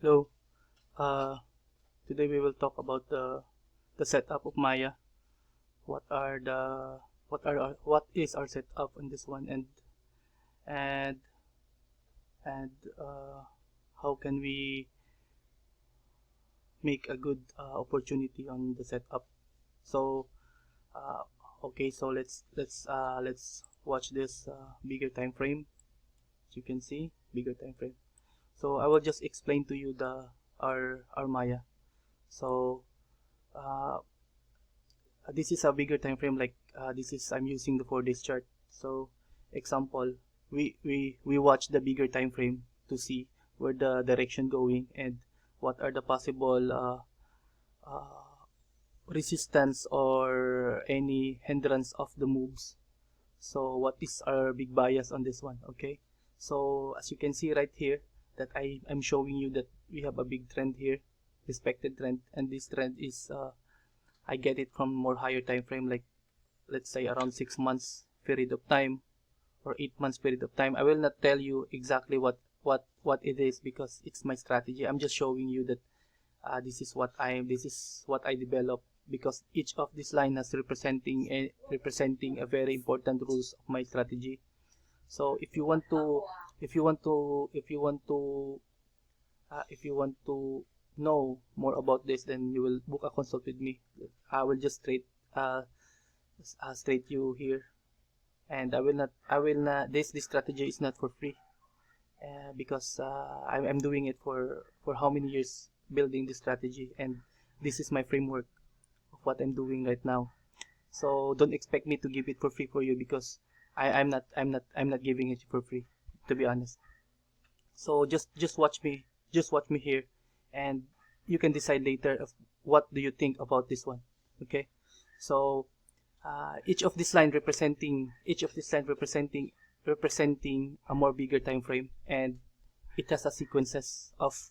Hello. Uh, Today we will talk about the setup of Maya. What are the what is our setup on this one, and and how can we make a good opportunity on the setup? So uh, okay, so let's watch this bigger time frame. As you can see, bigger time frame. So I will just explain to you the our Maya. So uh, this is a bigger time frame, like this is I'm using the 4 days chart. So example, we watch the bigger time frame to see where the direction going and what are the possible resistance or any hindrance of the moves. So what is our big bias on this one? Okay, so as you can see right here that I'm showing you that we have a big trend here, respected trend, and this trend is I get it from more higher time frame, like let's say around 6 months period of time or 8 months period of time. I will not tell you exactly what it is because it's my strategy. I'm just showing you that this is what I develop, because each of this line is representing a very important rules of my strategy. So if you want to if you want to if you want to if you want to know more about this, then you will book a consult with me. I will just uh, straight you here, and I will not this strategy is not for free, because I'm doing it for how many years building this strategy, and this is my framework of what I'm doing right now. So don't expect me to give it for free for you, because I'm not giving it for free, to be honest. So just watch me here, and you can decide later of what do you think about this one. Okay, so each of this line representing a more bigger time frame, and it has a sequences of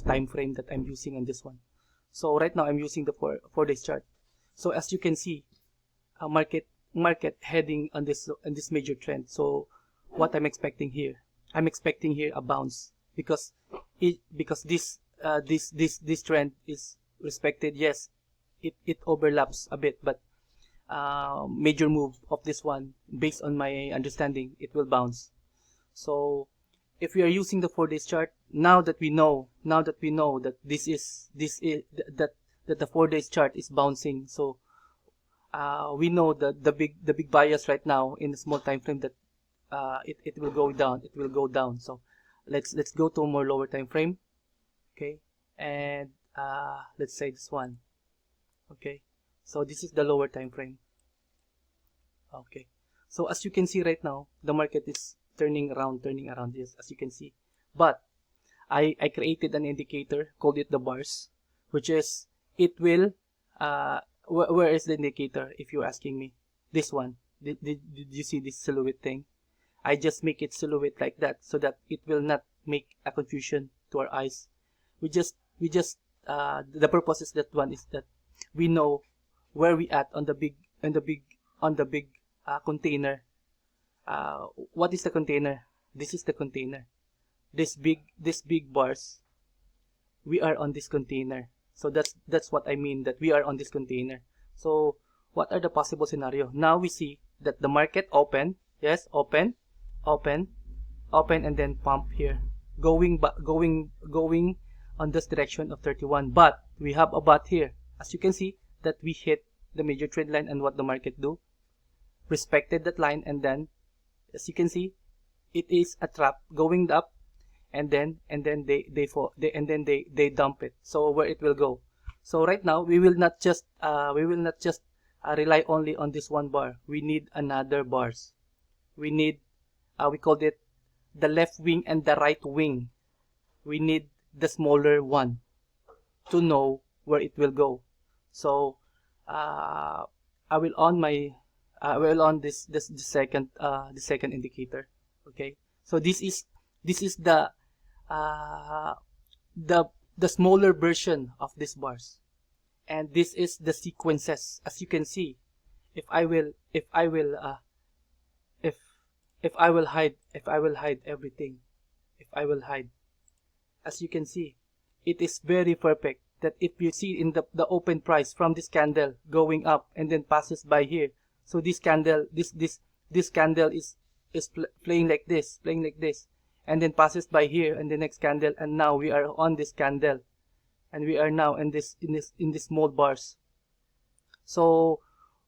time frame that I'm using on this one. So right now I'm using the 4 days chart. So as you can see, a market heading on this major trend. So what I'm expecting here, a bounce, because this trend is respected. Yes, it overlaps a bit, but major move of this one, based on my understanding, it will bounce. So if we are using the 4 days chart, now that we know that that the 4 days chart is bouncing, so we know that the big bias right now in the small time frame, that it will go down, so let's go to a more lower time frame. Okay, and let's say this one. Okay, so this is the lower time frame. Okay, so as you can see right now, the market is turning around, yes, as you can see. But I created an indicator, called it the bars, which is, it will where is the indicator, if you're asking me? This one. Did you see this silhouette thing? I just make it silhouette like that, so that it will not make a confusion to our eyes. We just the purpose is that one is that we know where we at on the big container. What is the container? This is the container. This big bars, we are on this container. So that's what I mean, that we are on this container. So what are the possible scenario? Now we see that the market open, yes, open, and then pump here, going on this direction of 31. But we have a but here, as you can see, that we hit the major trend line, and what the market do, respected that line, and then as you can see, it is a trap going up, and then they dump it. So where it will go? So right now we will not just rely only on this one bar. We need another bars. We need we called it the left wing and the right wing. We need the smaller one to know where it will go. So I will on the second indicator. Okay, so this is uh, the the smaller version of these bars, and this is the sequences. As you can see, if I will if I will hide everything, if I will hide as you can see, it is very perfect that if you see in the open price from this candle going up and then passes by here. So this candle, this candle is playing like this, and then passes by here and the next candle, and now we are on this candle, and we are now in this small bars. So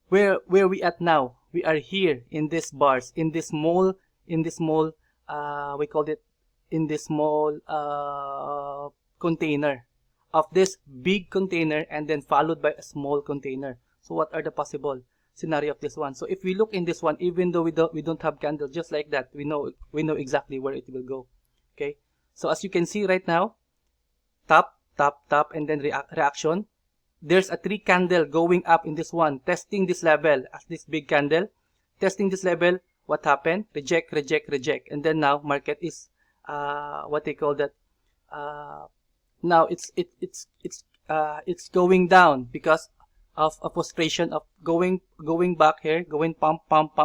where we at now? We are here in this bars, in this small we called it, in this small container of this big container, and then followed by a small container. So what are the possible scenario of this one? So if we look in this one, even though we don't have candle, just like that, we know exactly where it will go. Okay, so as you can see right now, top, and then reaction. There's a 3 candle going up in this one, testing this level as this big candle, testing this level. What happened? Reject, and then now market is what they call that. Now it's going down because of a frustration of going back here, going pump,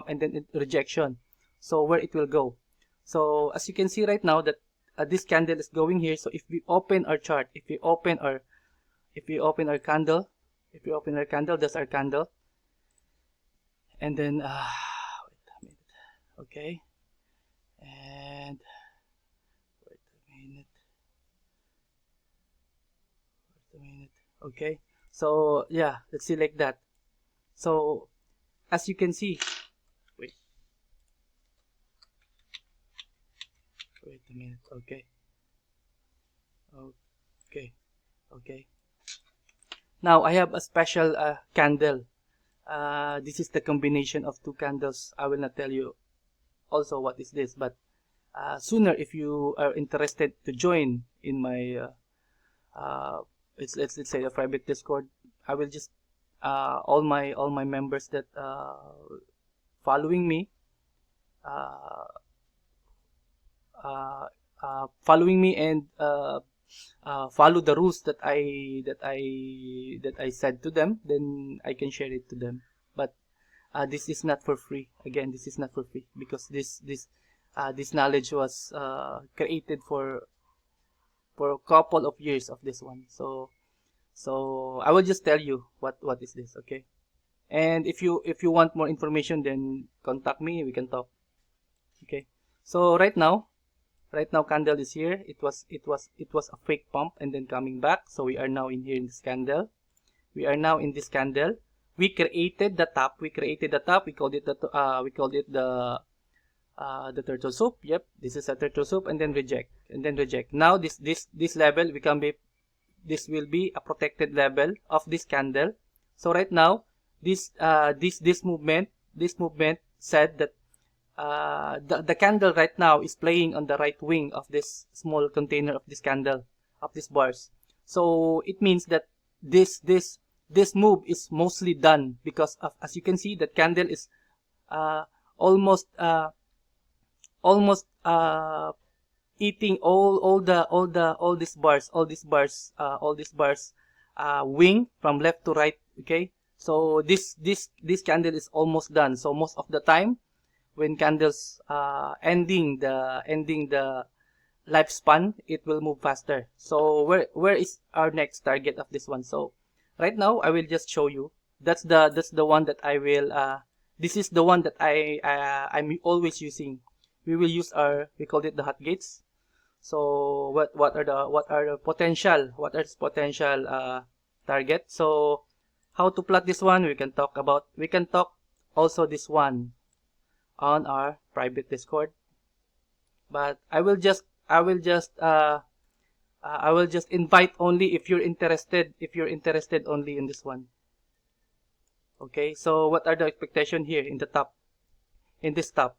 and then rejection. So where it will go? So as you can see right now that this candle is going here. So if we open our chart, if we open our candle, that's our candle. And then wait a minute. Okay, and wait a minute. Okay, so yeah, let's see like that. So as you can see, wait a minute. Okay. Now I have a special candle. This is the combination of 2 candles. I will not tell you also what is this, but sooner, if you are interested to join in my let's say a private Discord, I will just all my members that following me and follow the rules that I said to them, then I can share it to them. But this is not for free. Again, this is not for free, because this knowledge was created for a couple of years of this one. So I will just tell you what is this, okay? And if you want more information, then contact me. We can talk. Okay. So right now candle is here. It was a fake pump and then coming back. So we are now in here in this candle. We are now in this candle. We created the top. We called it the turtle soup. Yep, this is a turtle soup, and then reject. Now this level this will be a protected level of this candle. So right now this movement said that the candle right now is playing on the right wing of this small container of this candle, of these bars. So it means that this move is mostly done, because of, as you can see, that candle is almost eating all these bars wing from left to right. Okay, so this candle is almost done. So most of the time, when candles ending the lifespan, it will move faster. So where is our next target of this one? So right now I will just show you. That's the one that I will this is the one that I'm always using. We will use we called it the hot gates. So what are the potential target? So how to plot this one, we can talk also this one on our private Discord. But I will just invite only if you're interested only in this one. Okay, so what are the expectation here in the top, in this top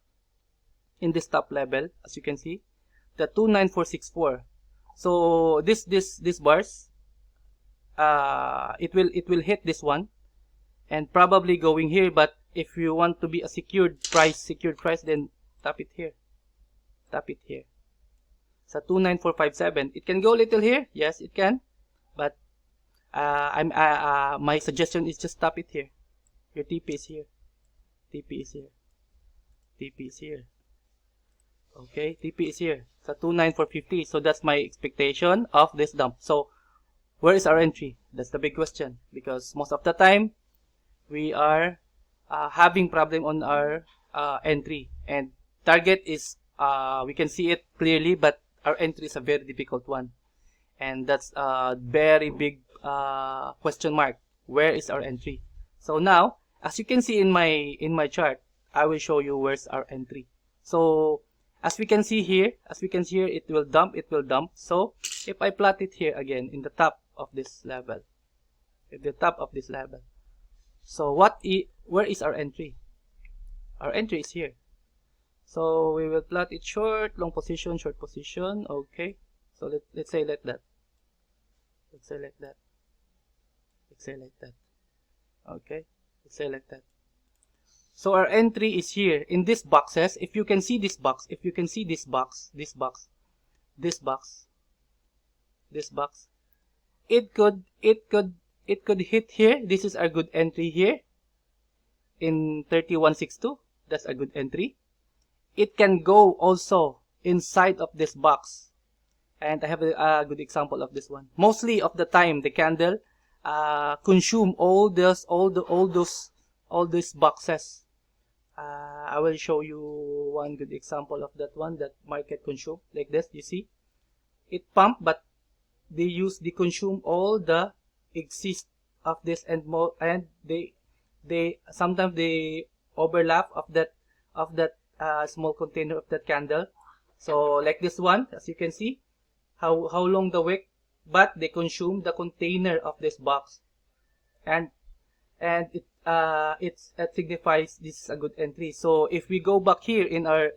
level? As you can see, the 29464. So this bars, it will hit this one and probably going here. But if you want to be a secured price, then tap it here. So 29457. It can go little here. Yes, it can. But my suggestion is just tap it here. Your TP is here. TP is here. Okay, TP is here. So 29450. So that's my expectation of this dump. So where is our entry? That's the big question, because most of the time we are having problem on our entry, and target is we can see it clearly, but our entry is a very difficult one, and that's a very big question mark. Where is our entry? So now, as you can see in my chart, I will show you where's our entry. So as we can see here, it will dump. So if I plot it here again in the top of this level, so where is our entry? Our entry is here. So we will plot it short, long position, short position. Okay. So let's say like that. Let's say like that. Okay. Let's say like that. So our entry is here in these boxes. If you can see this box, this box, it could hit here. This is our good entry here in 3162. That's a good entry. It can go also inside of this box, and I have a good example of this one. Mostly of the time, the candle consume all these boxes. I will show you one good example of that one that market consume like this. You see, it pump, but they consume all the exist of this and more, and they sometimes they overlap of that small container of that candle. So like this one, as you can see, how long the wick, but they consume the container of this box, and it signifies this is a good entry. So if we go back here in our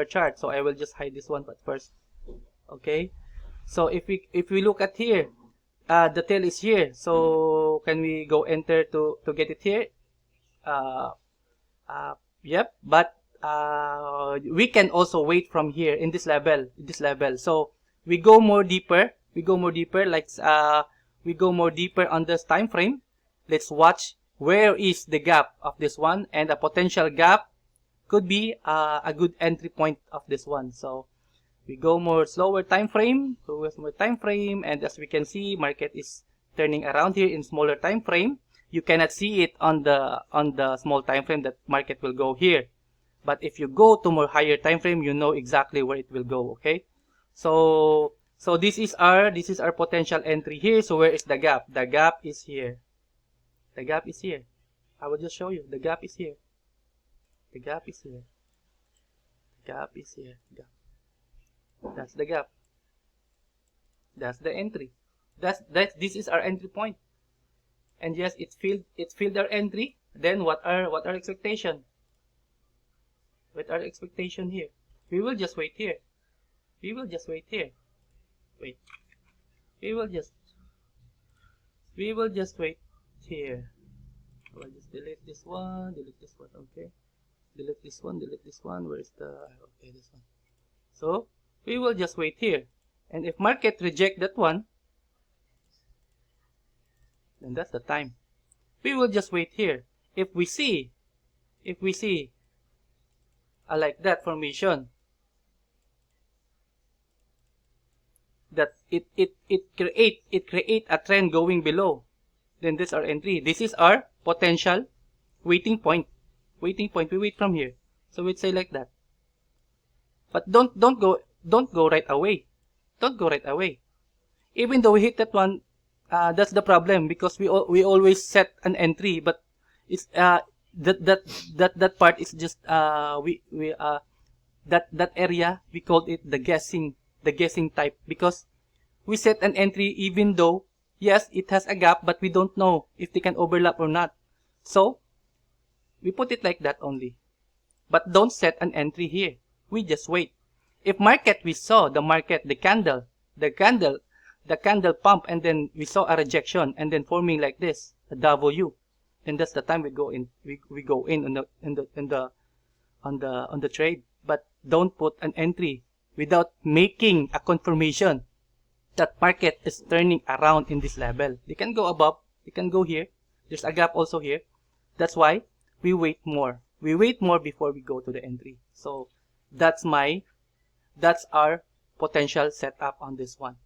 chart, so I will just hide this one, but first, okay. So if we look at here, the tail is here. So can we go enter to get it here? Yep, but we can also wait from here in this level. So we go more deeper. Like we go more deeper on this time frame. Let's watch where is the gap of this one, and a potential gap could be a good entry point of this one. So we go more slower time frame, and as we can see, market is turning around here in smaller time frame. You cannot see it on the small time frame that market will go here, but if you go to more higher time frame, you know exactly where it will go. Okay, so this is our potential entry here. So where is the gap? The gap is here. I will just show you. The gap is here. That's the gap. That's the entry. This is our entry point. And yes, it filled our entry. Then what are expectation? What are expectation here? We will just wait here. Wait. We will just wait here. I'll just delete this one. Okay. Delete this one. Where is the, okay, this one. So we will just wait here. And if market reject that one, then that's the time. We will just wait here. If we see like that formation, that it create a trend going below, then this is our entry. This is our potential waiting point. We wait from here. So we'd say like that. But don't go right away. Even though we hit that one, that's the problem, because we always set an entry, but it's that part is just that area we called it the guessing type, because we set an entry even though yes it has a gap, but we don't know if they can overlap or not. So we put it like that only, but don't set an entry here. We just wait. If market, we saw the candle pump, and then we saw a rejection and then forming like this, a W, then that's the time we go in. We go in on the trade. But don't put an entry without making a confirmation that market is turning around in this level. They can go above, they can go here. There's a gap also here. That's why we wait more. We wait more before we go to the entry. So that's our potential setup on this one.